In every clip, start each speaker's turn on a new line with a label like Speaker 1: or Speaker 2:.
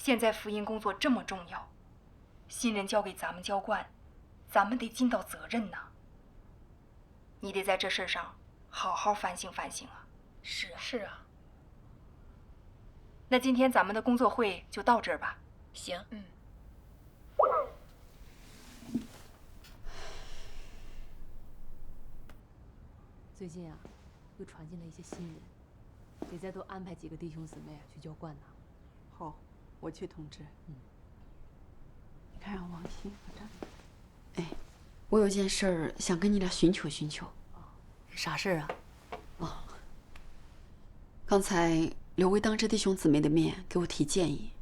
Speaker 1: 现在福音工作这么重要，新人交给咱们浇灌，咱们得尽到责任呐。你得在这事上好好反省反省啊。
Speaker 2: 是啊，
Speaker 3: 是啊。
Speaker 1: 那今天咱们的工作会就到这儿吧。
Speaker 2: 行。
Speaker 4: 最近啊，又传进了一些新人，得再多安排几个弟兄姊妹去浇灌呢。
Speaker 5: 好，我去通知。你看王鑫和张。
Speaker 6: 哎，我有件事儿想跟你俩寻求寻求。
Speaker 4: 啥事儿啊？
Speaker 6: 刚才刘威当着弟兄姊妹的面给我提建议，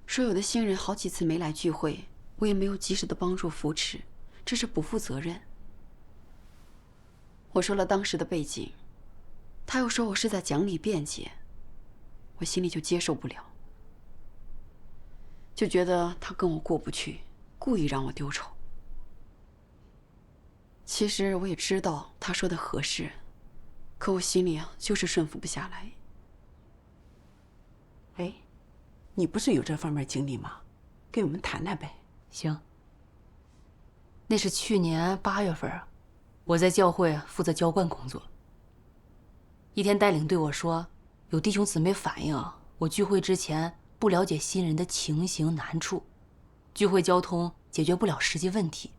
Speaker 6: 说有的新人好几次没来聚会，我也没有及时的帮助扶持，这是不负责任。我说了当时的背景，他又说我是在讲理辩解，我心里就接受不了，就觉得他跟我过不去，故意让我丢丑。其实我也知道他说的合适，可我心里啊就是顺服不下来。
Speaker 5: 哎，你不是有这方面经历吗？跟我们谈谈呗。
Speaker 4: 行。那是去年8月份，我在教会负责浇灌工作。一天带领对我说，有弟兄姊妹反映我聚会之前不了解新人的情形难处，聚会交通解决不了实际问题。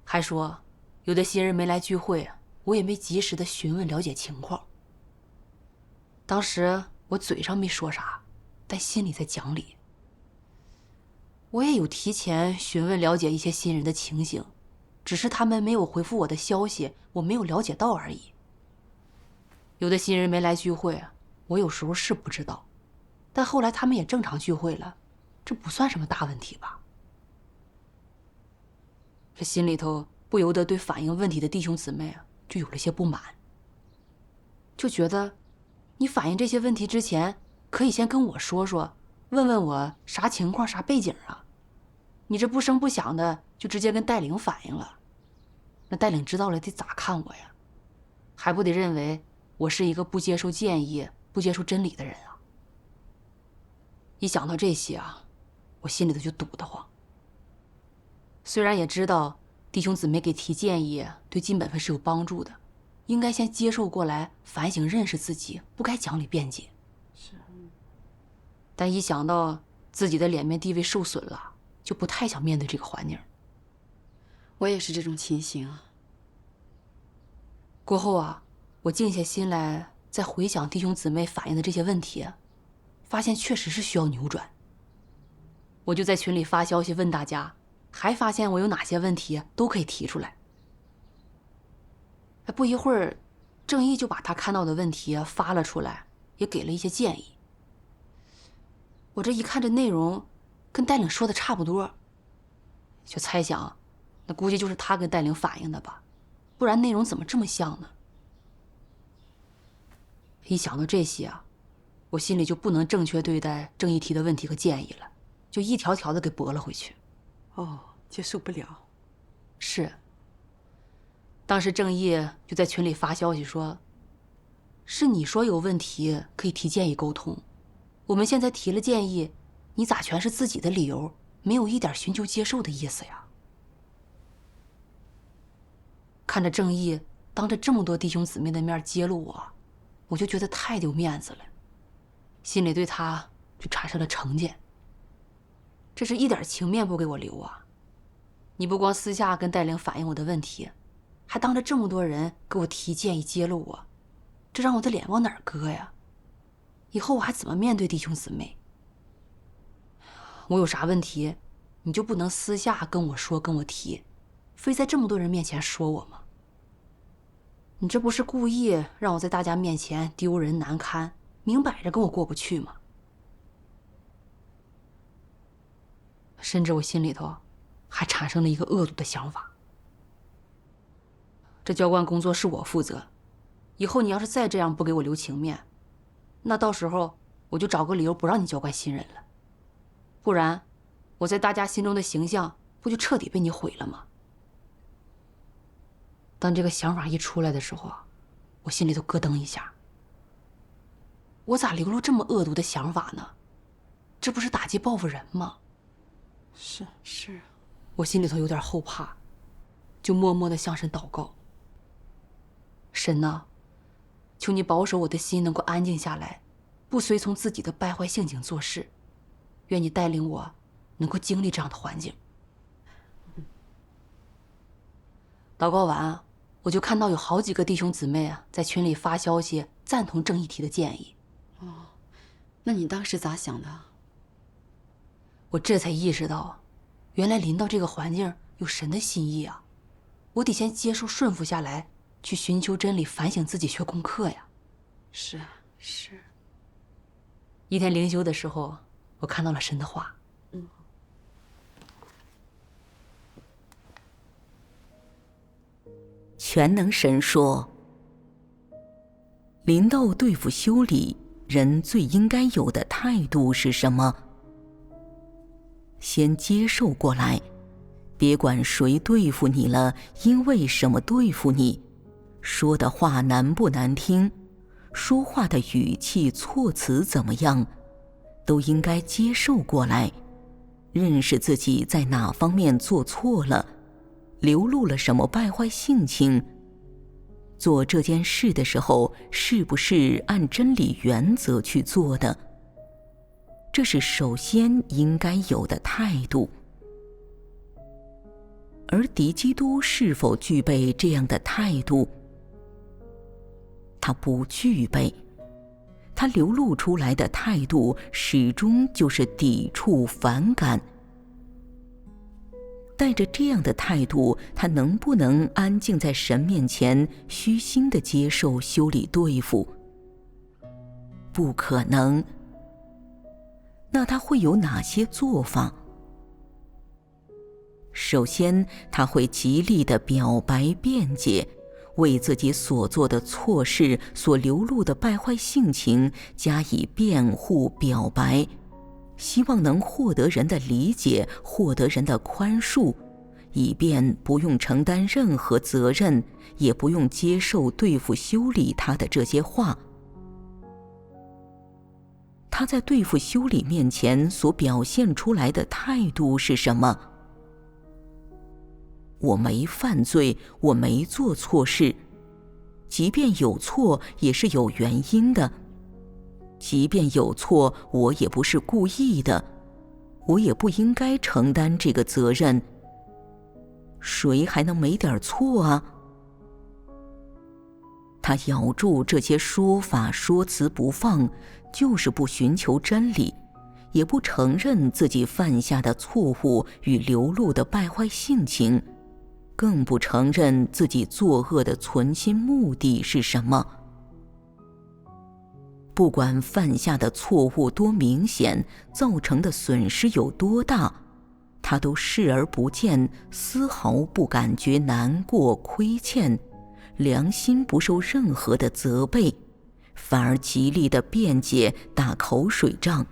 Speaker 4: 还说有的新人没来聚会，我也没及时的询问了解情况。当时我嘴上没说啥，但心里在讲理。我也有提前询问了解一些新人的情形，只是他们没有回复我的消息，我没有了解到而已。有的新人没来聚会，我有时候是不知道，但后来他们也正常聚会了，这不算什么大问题吧？这心里头不由得对反映问题的弟兄姊妹就有了些不满，就觉得你反映这些问题之前，可以先跟我说说，问问我啥情况、啥背景啊。你这不声不响的就直接跟带领反映了，那带领知道了得咋看我呀？还不得认为我是一个不接受建议、不接受真理的人啊？一想到这些啊，我心里头就堵得慌。虽然也知道弟兄姊妹给提建议对尽本分是有帮助的，应该先接受过来，反省认识自己，不该讲理辩解。
Speaker 5: 是。
Speaker 4: 但一想到自己的脸面地位受损了，就不太想面对这个环境。
Speaker 6: 我也是这种情形啊。
Speaker 4: 过后啊，我静下心来，再回想弟兄姊妹反映的这些问题，发现确实是需要扭转。我就在群里发消息问大家，还发现我有哪些问题都可以提出来。不一会儿，郑毅就把他看到的问题发了出来，也给了一些建议。我这一看这内容，跟带领说的差不多，就猜想，那估计就是他跟带领反映的吧，不然内容怎么这么像呢？一想到这些啊，我心里就不能正确对待郑毅提的问题和建议了，就一条条的给驳了回去。
Speaker 5: 哦，接受不了。
Speaker 4: 是。当时郑毅就在群里发消息说，是你说有问题可以提建议沟通，我们现在提了建议，你咋全是自己的理由，没有一点寻求接受的意思呀？看着郑毅当着这么多弟兄姊妹的面揭露我，我就觉得太丢面子了，心里对他就产生了成见。这是一点情面不给我留啊！你不光私下跟带领反映我的问题，还当着这么多人给我提建议揭露我，这让我的脸往哪儿搁呀？以后我还怎么面对弟兄姊妹？我有啥问题，你就不能私下跟我说跟我提，非在这么多人面前说我吗？你这不是故意让我在大家面前丢人难堪，明摆着跟我过不去吗？甚至我心里头还产生了一个恶毒的想法，这浇灌工作是我负责，以后你要是再这样不给我留情面，那到时候我就找个理由不让你浇灌新人了，不然我在大家心中的形象不就彻底被你毁了吗？当这个想法一出来的时候，我心里头咯噔一下，我咋流露这么恶毒的想法呢？这不是打击报复人吗？
Speaker 5: 是，
Speaker 4: 我心里头有点后怕，就默默地向神祷告。神呐，求你保守我的心能够安静下来，不随从自己的败坏性情做事。愿你带领我能够经历这样的环境。祷告完，我就看到有好几个弟兄姊妹啊在群里发消息赞同郑议提的建议。
Speaker 6: 那你当时咋想的？
Speaker 4: 我这才意识到，原来临到这个环境有神的心意啊！我得先接受顺服下来，去寻求真理，反省自己，学功课呀。
Speaker 6: 是。
Speaker 4: 一天灵修的时候，我看到了神的话。
Speaker 2: 全能神说，临到对付修理，人最应该有的态度是什么？先接受过来，别管谁对付你了，因为什么对付你，说的话难不难听，说话的语气措辞怎么样，都应该接受过来，认识自己在哪方面做错了，流露了什么败坏性情，做这件事的时候是不是按真理原则去做的，这是首先应该有的态度。而敌基督是否具备这样的态度？他不具备，他流露出来的态度始终就是抵触、反感。带着这样的态度，他能不能安静在神面前，虚心地接受修理对付？不可能。那他会有哪些做法？首先，他会极力地表白辩解，为自己所做的错事、所流露的败坏性情加以辩护表白，希望能获得人的理解，获得人的宽恕，以便不用承担任何责任，也不用接受对付修理他的这些话。他在对付修理面前所表现出来的态度是什么？我没犯罪，我没做错事，即便有错也是有原因的，即便有错我也不是故意的，我也不应该承担这个责任。谁还能没点错啊？他咬住这些说法说辞不放，就是不寻求真理，也不承认自己犯下的错误与流露的败坏性情，更不承认自己作恶的存心目的是什么。不管犯下的错误多明显，造成的损失有多大，他都视而不见，丝毫不感觉难过亏欠，良心不受任何的责备，反而极力的辩解打口水仗。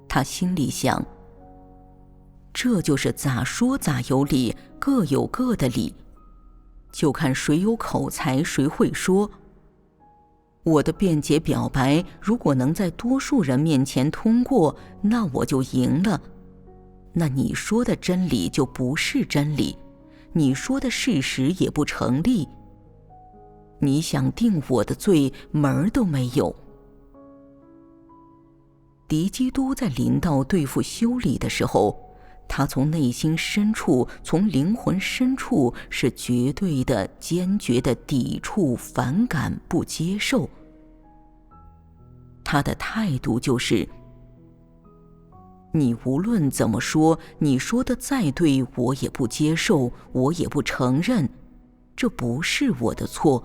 Speaker 2: 他心里想，这就是咋说咋有理，各有各的理，就看谁有口才谁会说。我的辩解表白如果能在多数人面前通过，那我就赢了。那你说的真理就不是真理，你说的事实也不成立。你想定我的罪，门儿都没有。敌基督在临到对付修理的时候，他从内心深处，从灵魂深处是绝对的、坚决的抵触、反感、不接受。他的态度就是：你无论怎么说，你说的再对，我也不接受，我也不承认，这不是我的错。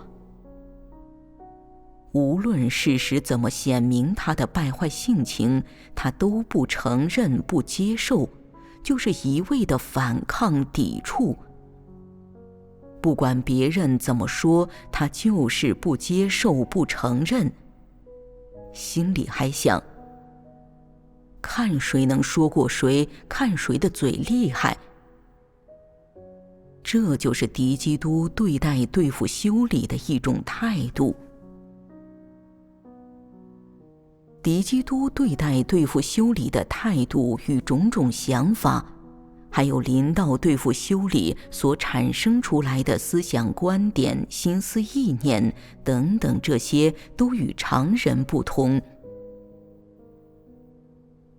Speaker 2: 无论事实怎么显明他的败坏性情，他都不承认、不接受，就是一味的反抗、抵触。不管别人怎么说，他就是不接受、不承认。心里还想：看谁能说过谁，看谁的嘴厉害。这就是敌基督对待对付修理的一种态度。敌基督对待对付修理的态度与种种想法，还有临到对付修理所产生出来的思想观点、心思意念等等，这些都与常人不同。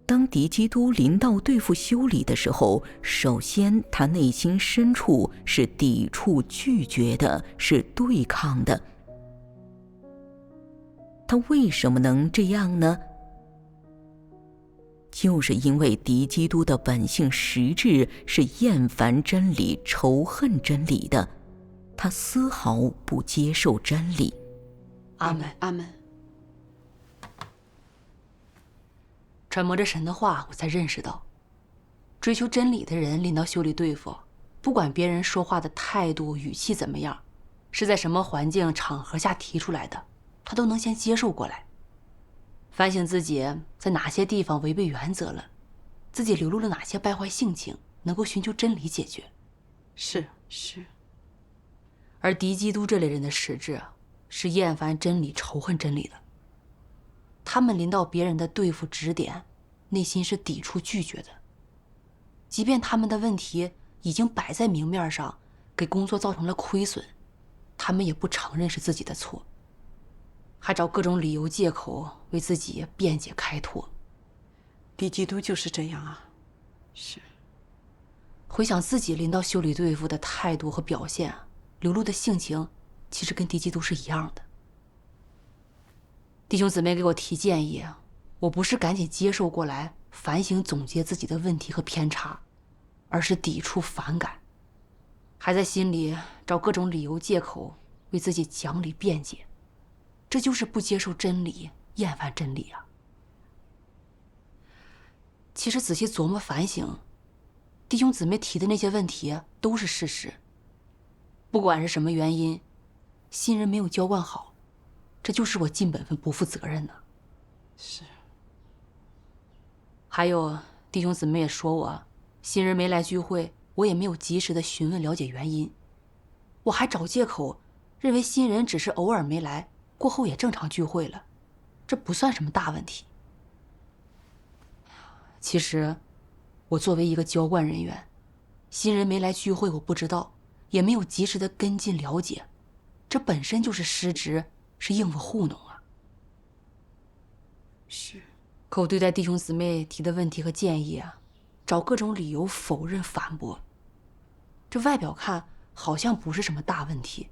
Speaker 2: 当敌基督临到对付修理的时候，首先他内心深处是抵触、拒绝的，是对抗的。他为什么能这样呢？就是因为敌基督的本性实质是厌烦真理、仇恨真理的，他丝毫不接受真理。
Speaker 4: 阿门，
Speaker 6: 阿门。
Speaker 4: 揣摩着神的话，我才认识到，追求真理的人临到修理对付，不管别人说话的态度、语气怎么样，是在什么环境、场合下提出来的，他都能先接受过来，反省自己在哪些地方违背原则了，自己流露了哪些败坏性情，能够寻求真理解决。
Speaker 5: 是。
Speaker 4: 而敌基督这类人的实质是厌烦真理、仇恨真理的。他们临到别人的对付指点，内心是抵触拒绝的，即便他们的问题已经摆在明面上，给工作造成了亏损，他们也不承认是自己的错，还找各种理由借口为自己辩解开脱。
Speaker 5: 敌基督就是这样啊。
Speaker 6: 是。
Speaker 4: 回想自己临到修理对付的态度和表现，流露的性情，其实跟敌基督是一样的。弟兄姊妹给我提建议，我不是赶紧接受过来，反省总结自己的问题和偏差，而是抵触反感，还在心里找各种理由借口为自己讲理辩解，这就是不接受真理，厌烦真理啊。其实仔细琢磨反省，弟兄姊妹提的那些问题都是事实。不管是什么原因，新人没有浇灌好，这就是我尽本分不负责任呢。
Speaker 5: 是。
Speaker 4: 还有弟兄姊妹也说我新人没来聚会，我也没有及时的询问了解原因，我还找借口认为新人只是偶尔没来，过后也正常聚会了，这不算什么大问题。其实我作为一个浇灌人员，新人没来聚会我不知道，也没有及时的跟进了解，这本身就是失职，是应付糊弄啊。
Speaker 6: 是。
Speaker 4: 可我对待弟兄姊妹提的问题和建议啊，找各种理由否认反驳，这外表看好像不是什么大问题，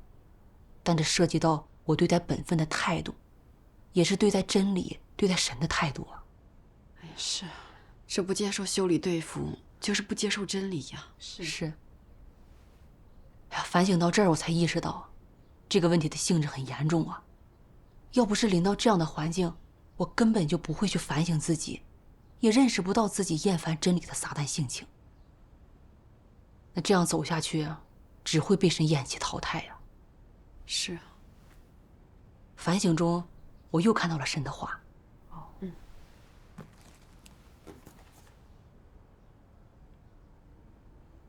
Speaker 4: 但这涉及到我对待本分的态度，也是对待真理、对待神的态度啊。
Speaker 6: 哎，是啊，这不接受修理对付，就是不接受真理呀。
Speaker 4: 是。哎呀，反省到这儿，我才意识到，这个问题的性质很严重啊。要不是临到这样的环境，我根本就不会去反省自己，也认识不到自己厌烦真理的撒旦性情。那这样走下去，只会被神厌弃淘汰呀。
Speaker 6: 是啊。
Speaker 4: 反省中，我又看到了神的话。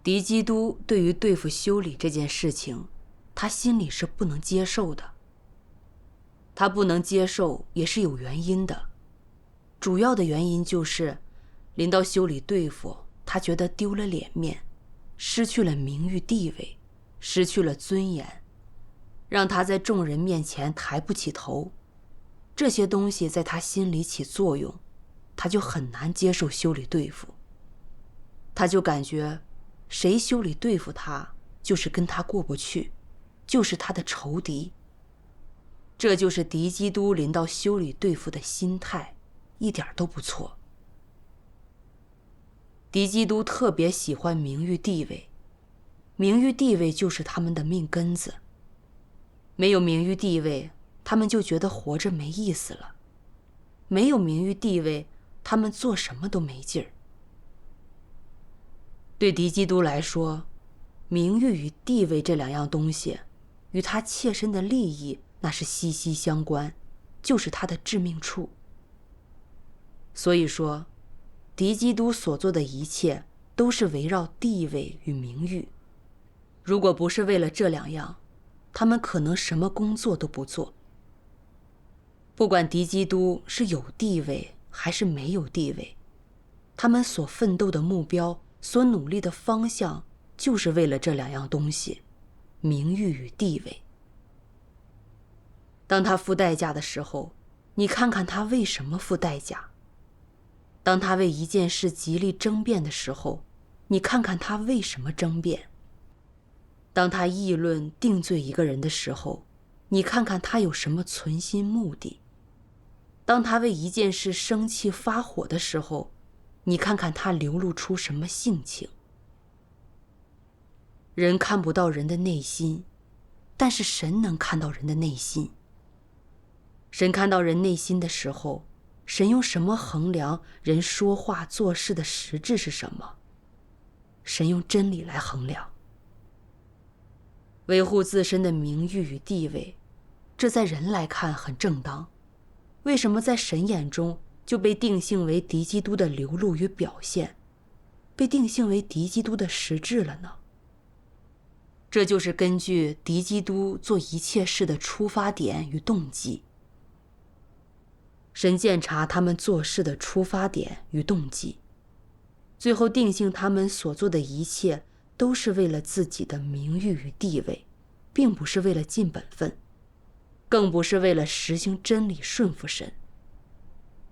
Speaker 4: 敌基督对于对付修理这件事情，他心里是不能接受的。他不能接受也是有原因的，主要的原因就是临到修理对付，他觉得丢了脸面，失去了名誉地位，失去了尊严，让他在众人面前抬不起头。这些东西在他心里起作用，他就很难接受修理对付。他就感觉谁修理对付他，就是跟他过不去，就是他的仇敌。这就是敌基督临到修理对付的心态，一点都不错。敌基督特别喜欢名誉地位，名誉地位就是他们的命根子。没有名誉地位，他们就觉得活着没意思了；没有名誉地位，他们做什么都没劲儿。对敌基督来说，名誉与地位这两样东西，与他切身的利益那是息息相关，就是他的致命处。所以说，敌基督所做的一切都是围绕地位与名誉。如果不是为了这两样，他们可能什么工作都不做。不管敌基督是有地位还是没有地位，他们所奋斗的目标，所努力的方向，就是为了这2样东西：名誉与地位。当他付代价的时候，你看看他为什么付代价；当他为一件事极力争辩的时候，你看看他为什么争辩；当他议论定罪一个人的时候，你看看他有什么存心目的；当他为一件事生气发火的时候，你看看他流露出什么性情。人看不到人的内心，但是神能看到人的内心。神看到人内心的时候，神用什么衡量人说话做事的实质是什么？神用真理来衡量。维护自身的名誉与地位，这在人来看很正当，为什么在神眼中就被定性为敌基督的流露与表现，被定性为敌基督的实质了呢？这就是根据敌基督做一切事的出发点与动机。神鉴察他们做事的出发点与动机，最后定性他们所做的一切都是为了自己的名誉与地位，并不是为了尽本分，更不是为了实行真理顺服神。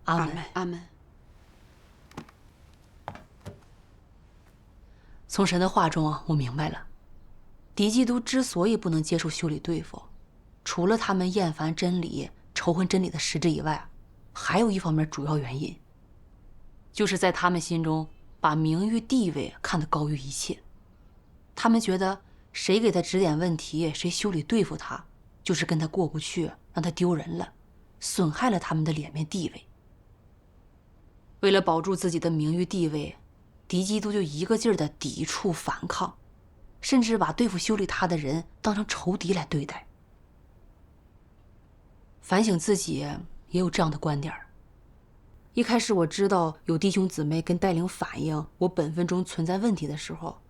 Speaker 4: 阿们。
Speaker 6: 阿们。
Speaker 4: 从神的话中我明白了，敌基督之所以不能接受修理对付，除了他们厌烦真理、仇恨真理的实质以外，还有一方面主要原因，就是在他们心中把名誉地位看得高于一切。他们觉得谁给他指点问题，谁修理对付他，就是跟他过不去，让他丢人了，损害了他们的脸面地位。为了保住自己的名誉地位，敌基督就一个劲儿的抵触反抗，甚至把对付修理他的人当成仇敌来对待。反省自己也有这样的观点。一开始我知道有弟兄姊妹跟带领反映我本分中存在问题的时候，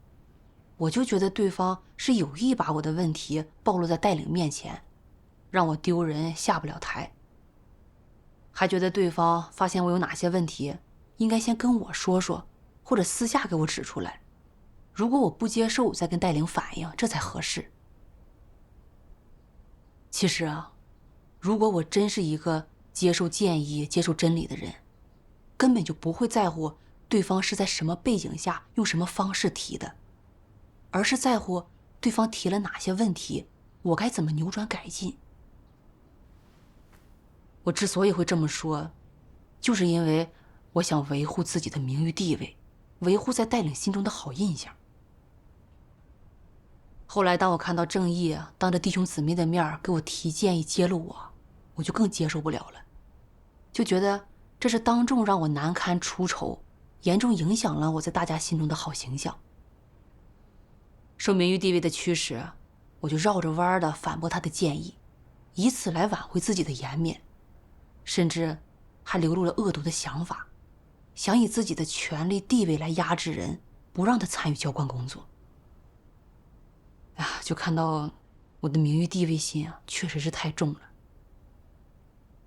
Speaker 4: 我就觉得对方是有意把我的问题暴露在带领面前，让我丢人下不了台。还觉得对方发现我有哪些问题，应该先跟我说说，或者私下给我指出来。如果我不接受，再跟带领反映，这才合适。其实如果我真是一个接受建议、接受真理的人，根本就不会在乎对方是在什么背景下用什么方式提的，而是在乎对方提了哪些问题，我该怎么扭转改进。我之所以会这么说，就是因为我想维护自己的名誉地位，维护在带领心中的好印象。后来当我看到正义当着弟兄姊妹的面给我提建议揭露我就更接受不了了，就觉得这是当众让我难堪出丑，严重影响了我在大家心中的好形象。受名誉地位的驱使，我就绕着弯的反驳他的建议，以此来挽回自己的颜面，甚至还流露了恶毒的想法，想以自己的权力地位来压制人，不让他参与教官工作。就看到我的名誉地位心确实是太重了。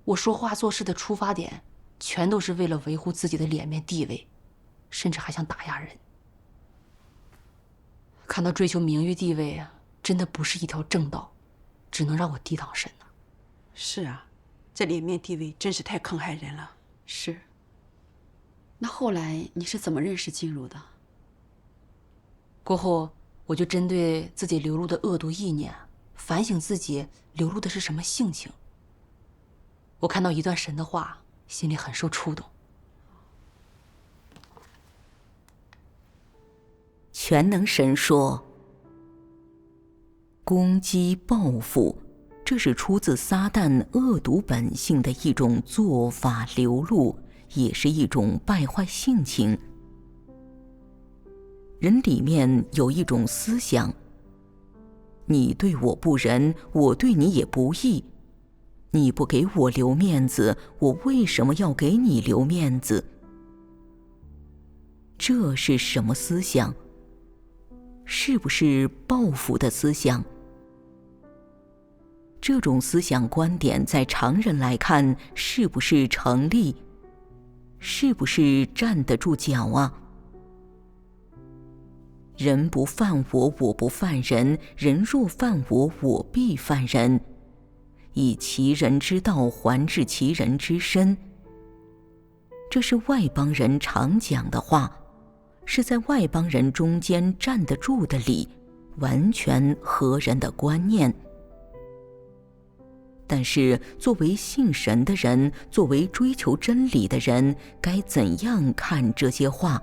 Speaker 4: 我说话做事的出发点全都是为了维护自己的脸面地位，甚至还想打压人。看到追求名誉地位真的不是一条正道，只能让我抵挡神呢。
Speaker 5: 是啊，这脸面地位真是太坑害人了。
Speaker 6: 是。那后来你是怎么认识静茹的？
Speaker 4: 过后我就针对自己流露的恶毒意念，反省自己流露的是什么性情。我看到一段神的话，心里很受触动。
Speaker 2: 全能神说：攻击报复，这是出自撒旦恶毒本性的一种做法流露，也是一种败坏性情。人里面有一种思想，你对我不仁，我对你也不义。你不给我留面子，我为什么要给你留面子？这是什么思想？是不是报复的思想？这种思想观点在常人来看是不是成立？是不是站得住脚啊？人不犯我，我不犯人；人若犯我，我必犯人。以其人之道还治其人之身。这是外邦人常讲的话，是在外邦人中间站得住的理，完全合人的观念。但是作为信神的人，作为追求真理的人，该怎样看这些话？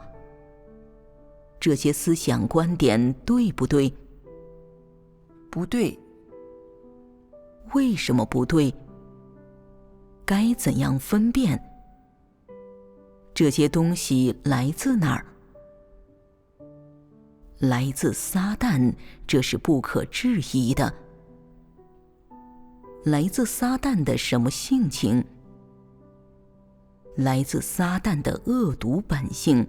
Speaker 2: 这些思想观点对不对？
Speaker 3: 不对。
Speaker 2: 为什么不对？该怎样分辨？这些东西来自哪儿？来自撒旦，这是不可置疑的。来自撒旦的什么性情？来自撒旦的恶毒本性。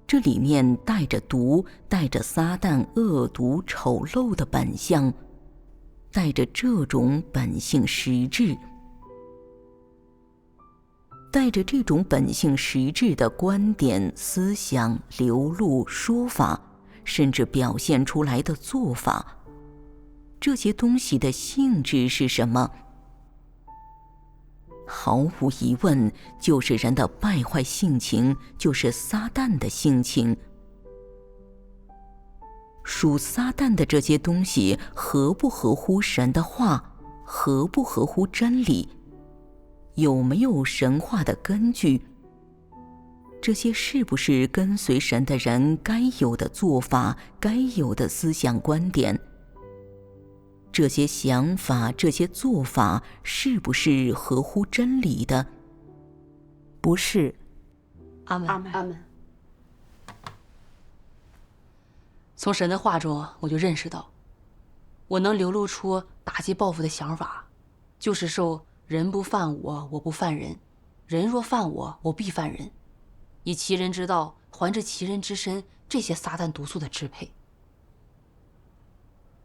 Speaker 2: 这里面带着毒，带着撒旦恶毒丑陋的本相，带着这种本性实质。带着这种本性实质的观点、思想、流露、说法，甚至表现出来的做法，这些东西的性质是什么？毫无疑问，就是人的败坏性情，就是撒旦的性情。属撒旦的这些东西，合不合乎神的话？合不合乎真理？有没有神话的根据？这些是不是跟随神的人该有的做法，该有的思想观点？这些想法，这些做法，是不是合乎真理的？不是。
Speaker 4: 阿门。
Speaker 5: 阿门。
Speaker 6: 阿门。
Speaker 4: 从神的话中，我就认识到，我能流露出打击报复的想法，就是受人不犯我，我不犯人；人若犯我，我必犯人。以其人之道还治其人之身，这些撒旦毒素的支配。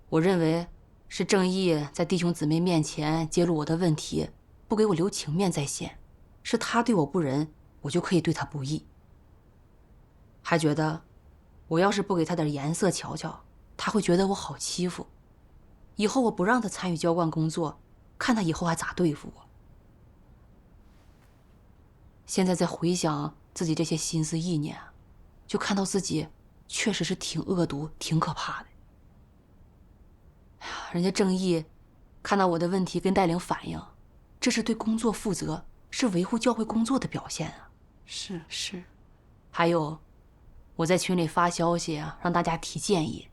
Speaker 4: 我认为是正义在弟兄姊妹面前揭露我的问题，不给我留情面在先，是他对我不仁，我就可以对他不义。还觉得我要是不给他点颜色瞧瞧，他会觉得我好欺负，以后我不让他参与浇灌工作，看他以后还咋对付我。现在再回想自己这些心思意念，就看到自己确实是挺恶毒、挺可怕的。人家正义看到我的问题跟带领反映，这是对工作负责，是维护教会工作的表现啊。
Speaker 5: 是。
Speaker 4: 还有，我在群里发消息让大家提建议，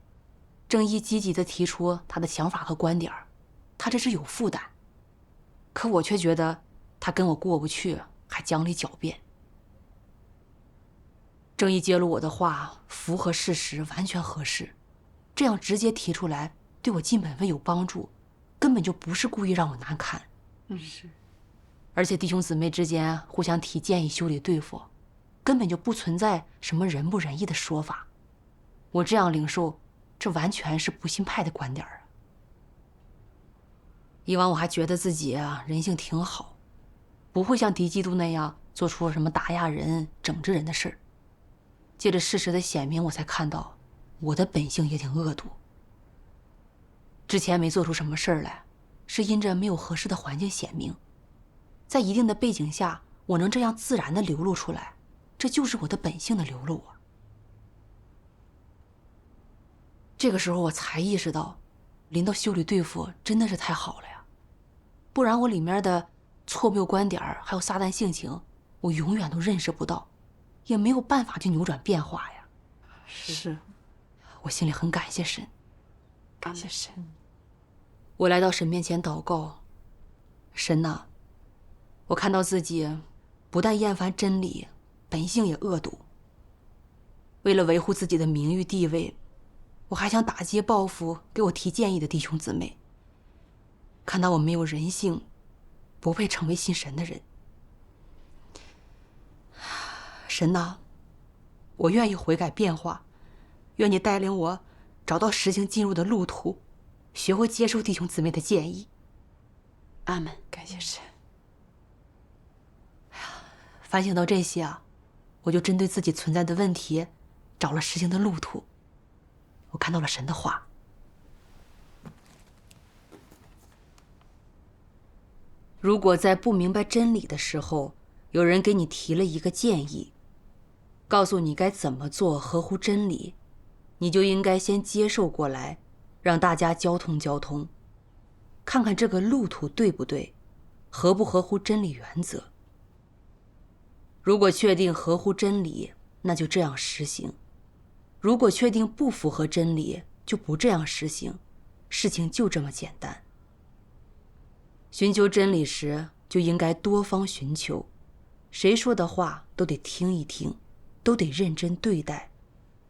Speaker 4: 正义积极地提出他的想法和观点，他这是有负担，可我却觉得他跟我过不去，还讲理狡辩。正义揭露我的话符合事实，完全合适，这样直接提出来对我尽本分有帮助，根本就不是故意让我难堪。
Speaker 5: 是。
Speaker 4: 而且弟兄姊妹之间互相提建议修理对付，根本就不存在什么仁不仁义的说法。我这样领受，这完全是不信派的观点啊。以往我还觉得自己人性挺好，不会像敌基督那样做出什么打压人、整治人的事儿。借着事实的显明，我才看到我的本性也挺恶毒。之前没做出什么事儿来，是因着没有合适的环境显明。在一定的背景下，我能这样自然地流露出来，这就是我的本性的流露啊。这个时候我才意识到，临到修理对付真的是太好了呀，不然我里面的错谬观点还有撒旦性情，我永远都认识不到，也没有办法去扭转变化呀。
Speaker 5: 是。
Speaker 4: 我心里很感谢神，
Speaker 5: 感谢神。
Speaker 4: 我来到神面前祷告，神呐，我看到自己不但厌烦真理，本性也恶毒。为了维护自己的名誉地位，我还想打击报复给我提建议的弟兄姊妹。看到我没有人性，不配成为信神的人。神呐，我愿意悔改变化，愿你带领我找到实行进入的路途，学会接受弟兄姊妹的建议，
Speaker 6: 阿门。
Speaker 5: 感谢神。
Speaker 4: 反省到这些啊，我就针对自己存在的问题，找了实行的路途。我看到了神的话。如果在不明白真理的时候，有人给你提了一个建议，告诉你该怎么做合乎真理，你就应该先接受过来，让大家交通交通，看看这个路途对不对，合不合乎真理原则。如果确定合乎真理，那就这样实行；如果确定不符合真理，就不这样实行。事情就这么简单。寻求真理时，就应该多方寻求，谁说的话都得听一听，都得认真对待，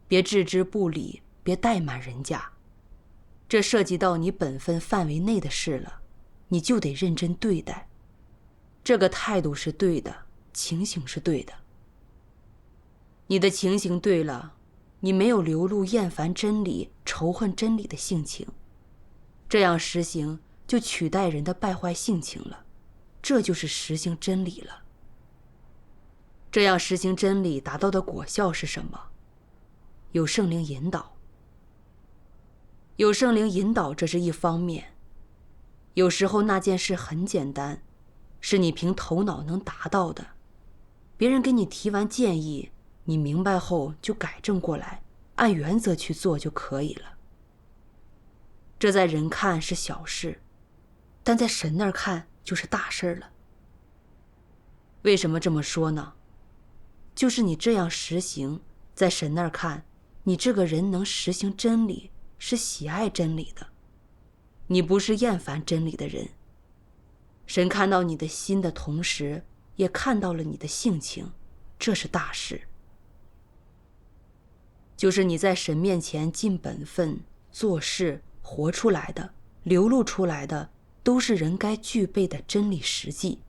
Speaker 4: 别置之不理，别怠慢人家。这涉及到你本分范围内的事了，你就得认真对待。这个态度是对的，情形是对的。你的情形对了，你没有流露厌烦真理、仇恨真理的性情，这样实行就取代人的败坏性情了，这就是实行真理了。这样实行真理达到的果效是什么？有圣灵引导。有圣灵引导，这是一方面。有时候那件事很简单，是你凭头脑能达到的，别人给你提完建议，你明白后就改正过来，按原则去做就可以了。这在人看是小事，但在神那儿看就是大事了。为什么这么说呢？就是你这样实行，在神那儿看，你这个人能实行真理，是喜爱真理的，你不是厌烦真理的人。神看到你的心的同时，也看到了你的性情，这是大事。就是你在神面前尽本分，做事活出来的，流露出来的，都是人该具备的真理实际。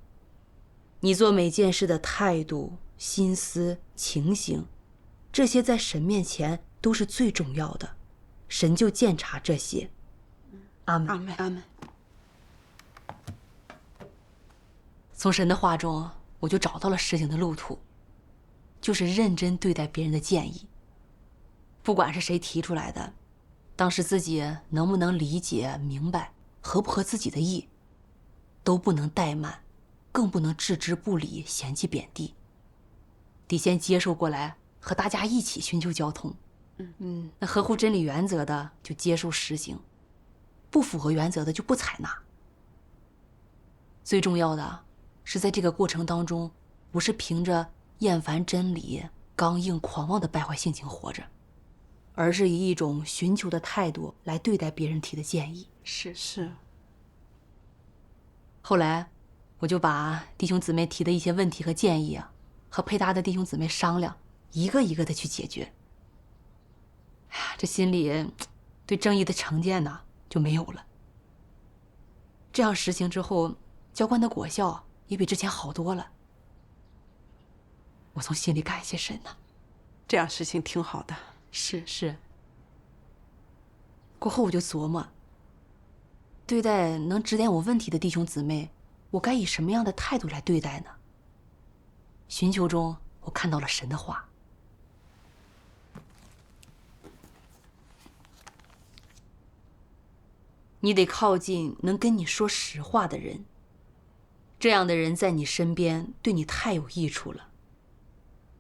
Speaker 4: 你做每件事的态度、心思、情形，这些在神面前都是最重要的，神就鉴察这些。阿门。
Speaker 5: 阿门。
Speaker 6: 阿门。
Speaker 4: 从神的话中，我就找到了实行的路途，就是认真对待别人的建议，不管是谁提出来的，当时自己能不能理解明白，合不合自己的意，都不能怠慢，更不能置之不理，嫌弃贬低，得先接受过来，和大家一起寻求交通。那合乎真理原则的就接受实行，不符合原则的就不采纳。最重要的是在这个过程当中，不是凭着厌烦真理、刚硬狂妄的败坏性情活着，而是以一种寻求的态度来对待别人提的建议。
Speaker 5: 是。
Speaker 4: 后来我就把弟兄姊妹提的一些问题和建议啊，和配搭的弟兄姊妹商量，一个一个的去解决。哎呀，这心里对正义的成见呢就没有了。这样实行之后，浇灌的果效也比之前好多了。我从心里感谢神呐。
Speaker 5: 这样事情挺好的。
Speaker 4: 是。过后我就琢磨，对待能指点我问题的弟兄姊妹，我该以什么样的态度来对待呢？寻求中，我看到了神的话。你得靠近能跟你说实话的人，这样的人在你身边对你太有益处了。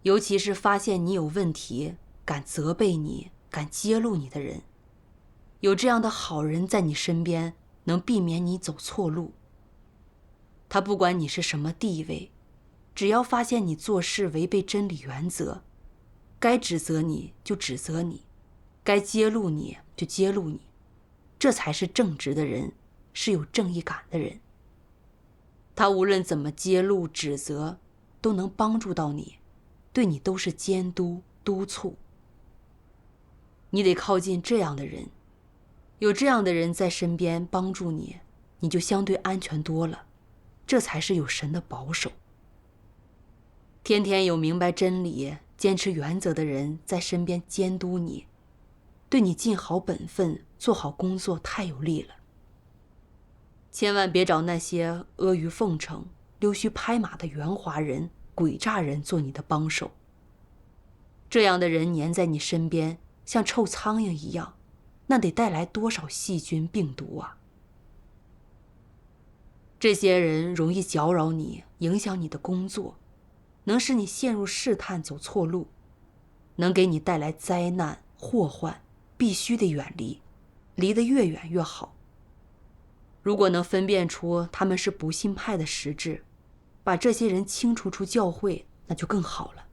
Speaker 4: 尤其是发现你有问题，敢责备你，敢揭露你的人，有这样的好人在你身边，能避免你走错路。他不管你是什么地位，只要发现你做事违背真理原则，该指责你就指责你，该揭露你就揭露你，这才是正直的人，是有正义感的人。他无论怎么揭露指责，都能帮助到你，对你都是监督督促。你得靠近这样的人，有这样的人在身边帮助你，你就相对安全多了，这才是有神的保守。天天有明白真理、坚持原则的人在身边监督你，对你尽好本分、做好工作太有利了。千万别找那些阿谀奉承、溜须拍马的圆滑人、诡诈人做你的帮手。这样的人黏在你身边，像臭苍蝇一样，那得带来多少细菌病毒啊！这些人容易搅扰你，影响你的工作，能使你陷入试探，走错路，能给你带来灾难祸患，必须得远离，离得越远越好。如果能分辨出他们是不信派的实质，把这些人清除出教会，那就更好了。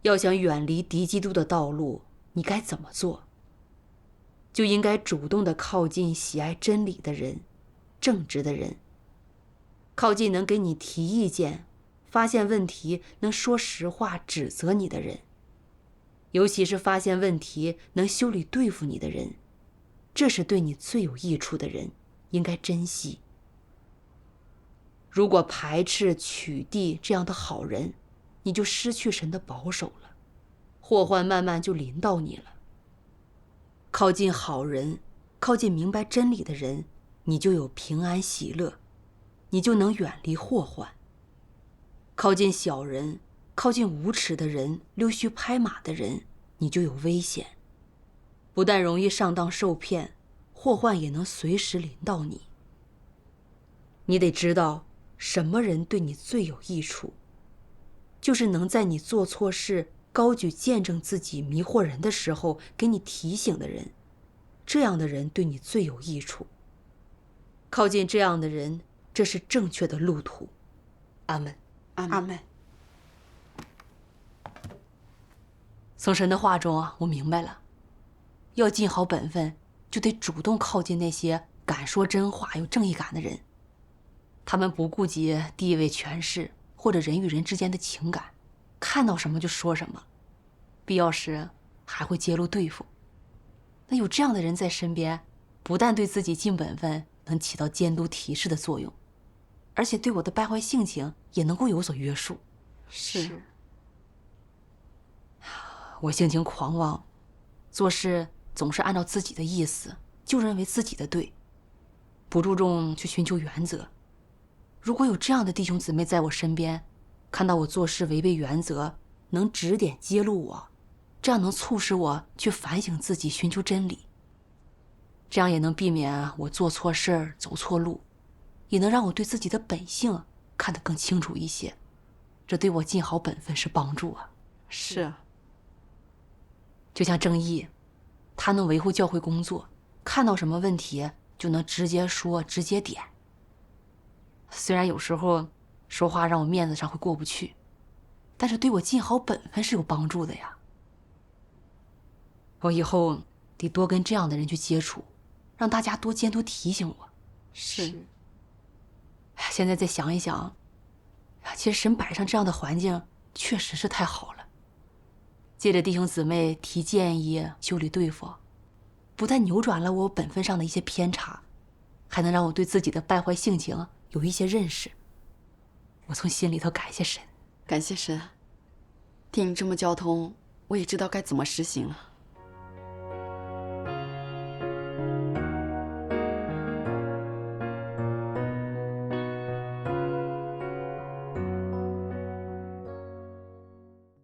Speaker 4: 要想远离敌基督的道路，你该怎么做？就应该主动地靠近喜爱真理的人，正直的人，靠近能给你提意见、发现问题能说实话指责你的人，尤其是发现问题能修理对付你的人，这是对你最有益处的人，应该珍惜。如果排斥、取缔这样的好人，你就失去神的保守了，祸患慢慢就临到你了。靠近好人，靠近明白真理的人，你就有平安喜乐，你就能远离祸患。靠近小人，靠近无耻的人、溜须拍马的人，你就有危险，不但容易上当受骗，祸患也能随时临到你。你得知道什么人对你最有益处，就是能在你做错事、高举见证自己迷惑人的时候给你提醒的人，这样的人对你最有益处。靠近这样的人，这是正确的路途。阿门。
Speaker 6: 阿门。
Speaker 4: 从神的话中我明白了，要尽好本分，就得主动靠近那些敢说真话、有正义感的人。他们不顾及地位、权势或者人与人之间的情感，看到什么就说什么，必要时还会揭露对付。那有这样的人在身边，不但对自己尽本分能起到监督提示的作用，而且对我的败坏性情也能够有所约束。
Speaker 6: 是。
Speaker 4: 我性情狂妄，做事总是按照自己的意思，就认为自己的对，不注重去寻求原则。如果有这样的弟兄姊妹在我身边，看到我做事违背原则，能指点揭露我，这样能促使我去反省自己，寻求真理。这样也能避免我做错事儿、走错路，也能让我对自己的本性看得更清楚一些。这对我尽好本分是帮助啊。
Speaker 5: 是啊。
Speaker 4: 就像正义，他能维护教会工作，看到什么问题就能直接说、直接点。虽然有时候说话让我面子上会过不去，但是对我尽好本分是有帮助的呀。我以后得多跟这样的人去接触，让大家多监督提醒我。
Speaker 5: 是。
Speaker 4: 现在再想一想，其实神摆上这样的环境确实是太好了。借着弟兄姊妹提建议、修理对付，不但扭转了我本分上的一些偏差，还能让我对自己的败坏性情有一些认识。我从心里头感谢神。
Speaker 6: 感谢神。听你这么交通，我也知道该怎么实行了。